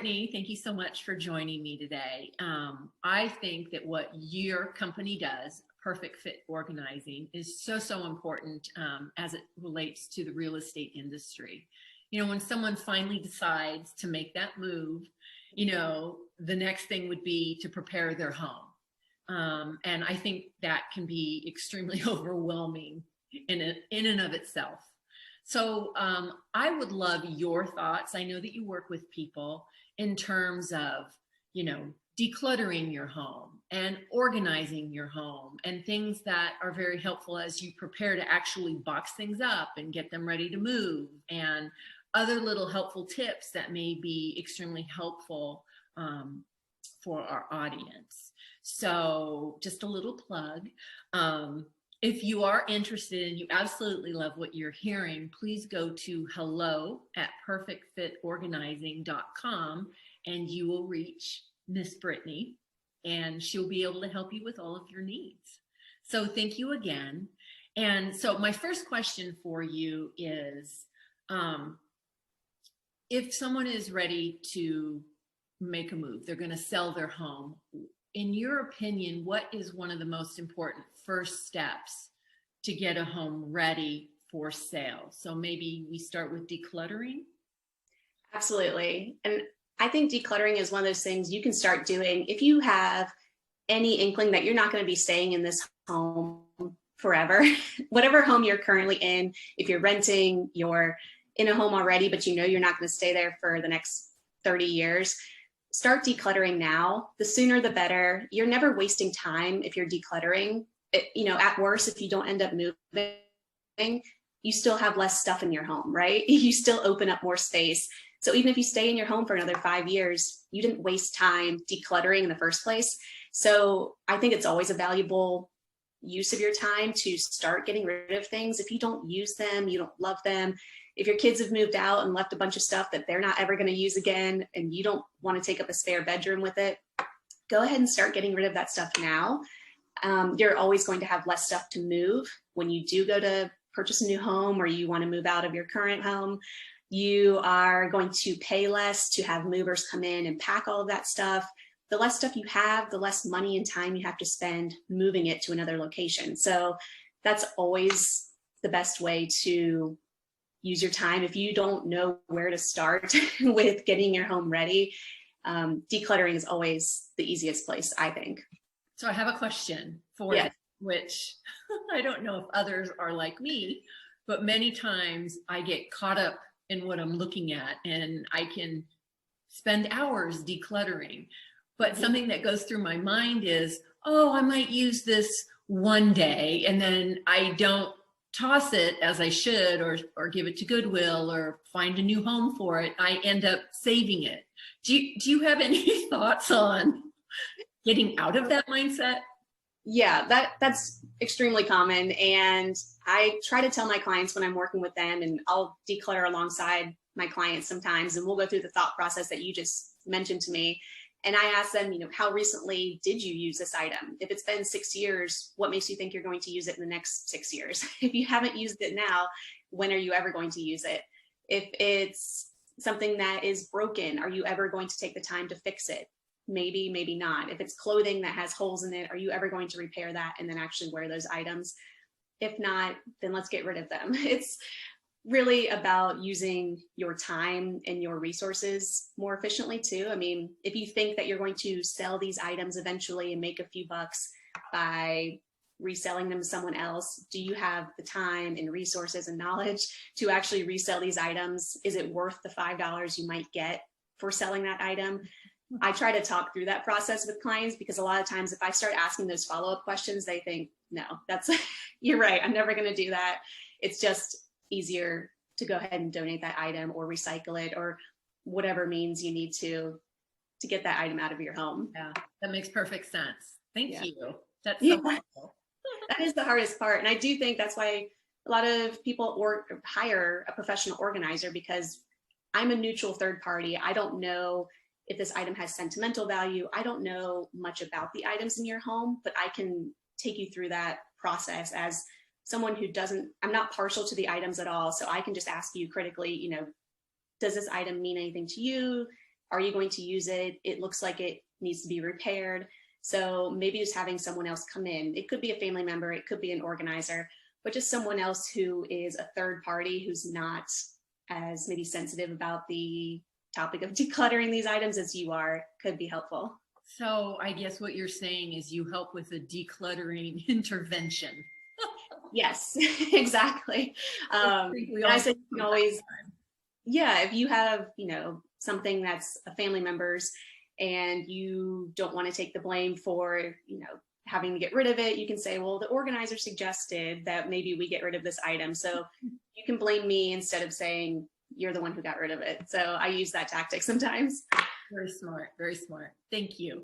Brittany, thank you so much for joining me today. I think that what your company does, Perfect Fit Organizing, is so important as it relates to the real estate industry. You know, when someone finally decides to make that move, you know, the next thing would be to prepare their home. And I think that can be extremely overwhelming in and of itself. So I would love your thoughts. I know that you work with people in terms of, you know, decluttering your home and organizing your home and things that are very helpful as you prepare to actually box things up and get them ready to move, and other little helpful tips that may be extremely helpful for our audience. So just a little plug. If you are interested and you absolutely love what you're hearing, please go to hello@perfectfitorganizing.com and you will reach Miss Brittany, and she'll be able to help you with all of your needs. So thank you again. And so my first question for you is, if someone is ready to make a move, they're going to sell their home, in your opinion, what is one of the most important first steps to get a home ready for sale? So maybe we start with decluttering. Absolutely. And I think decluttering is one of those things you can start doing if you have any inkling that you're not going to be staying in this home forever. Whatever home you're currently in, if you're renting, you're in a home already, but you know you're not going to stay there for the next 30 years. Start decluttering now. The sooner the better. You're never wasting time if you're decluttering. You know, at worst, if you don't end up moving, you still have less stuff in your home, right? You still open up more space. So even if you stay in your home for another 5 years, you didn't waste time decluttering in the first place. So I think it's always a valuable use of your time to start getting rid of things. If you don't use them, you don't love them. If your kids have moved out and left a bunch of stuff that they're not ever going to use again, and you don't want to take up a spare bedroom with it, go ahead and start getting rid of that stuff now. You're always going to have less stuff to move. When you do go to purchase a new home or you want to move out of your current home, you are going to pay less to have movers come in and pack all of that stuff. The less stuff you have, the less money and time you have to spend moving it to another location. So that's always the best way to use your time. If you don't know where to start with getting your home ready, decluttering is always the easiest place, I think. So I have a question for you, which I don't know if others are like me, but many times I get caught up in what I'm looking at and I can spend hours decluttering. But something that goes through my mind is, oh, I might use this one day, and then I don't toss it as I should, or give it to Goodwill or find a new home for it. I end up saving it. Do you have any thoughts on getting out of that mindset? Yeah, that's extremely common. And I try to tell my clients when I'm working with them, and I'll declutter alongside my clients sometimes, and we'll go through the thought process that you just mentioned to me. And I ask them, you know, how recently did you use this item? If it's been 6 years, what makes you think you're going to use it in the next 6 years? If you haven't used it now, when are you ever going to use it? If it's something that is broken, are you ever going to take the time to fix it? Maybe, maybe not. If it's clothing that has holes in it, are you ever going to repair that and then actually wear those items? If not, then let's get rid of them. It's really about using your time and your resources more efficiently too. I mean, if you think that you're going to sell these items eventually and make a few bucks by reselling them to someone else, do you have the time and resources and knowledge to actually resell these items? Is it worth the $5 you might get for selling that item? I try to talk through that process with clients, because a lot of times if I start asking those follow-up questions, they think, no, that's, you're right, I'm never going to do that. It's just easier to go ahead and donate that item or recycle it, or whatever means you need to get that item out of your home. Yeah, that makes perfect sense. Thank you. That's so helpful. That is the hardest part. And I do think that's why a lot of people hire a professional organizer, because I'm a neutral third party. I don't know if this item has sentimental value. I don't know much about the items in your home, but I can take you through that process as someone who I'm not partial to the items at all. So I can just ask you critically, you know, does this item mean anything to you? Are you going to use it? It looks like it needs to be repaired. So maybe just having someone else come in. It could be a family member, it could be an organizer, but just someone else who is a third party who's not as maybe sensitive about the topic of decluttering these items as you are could be helpful. So I guess what you're saying is you help with a decluttering intervention. Yes, exactly. And I said you can always, yeah, if you have, something that's a family member's and you don't want to take the blame for, having to get rid of it, you can say, well, the organizer suggested that maybe we get rid of this item. So you can blame me instead of saying you're the one who got rid of it. So I use that tactic sometimes. Very smart. Very smart. Thank you.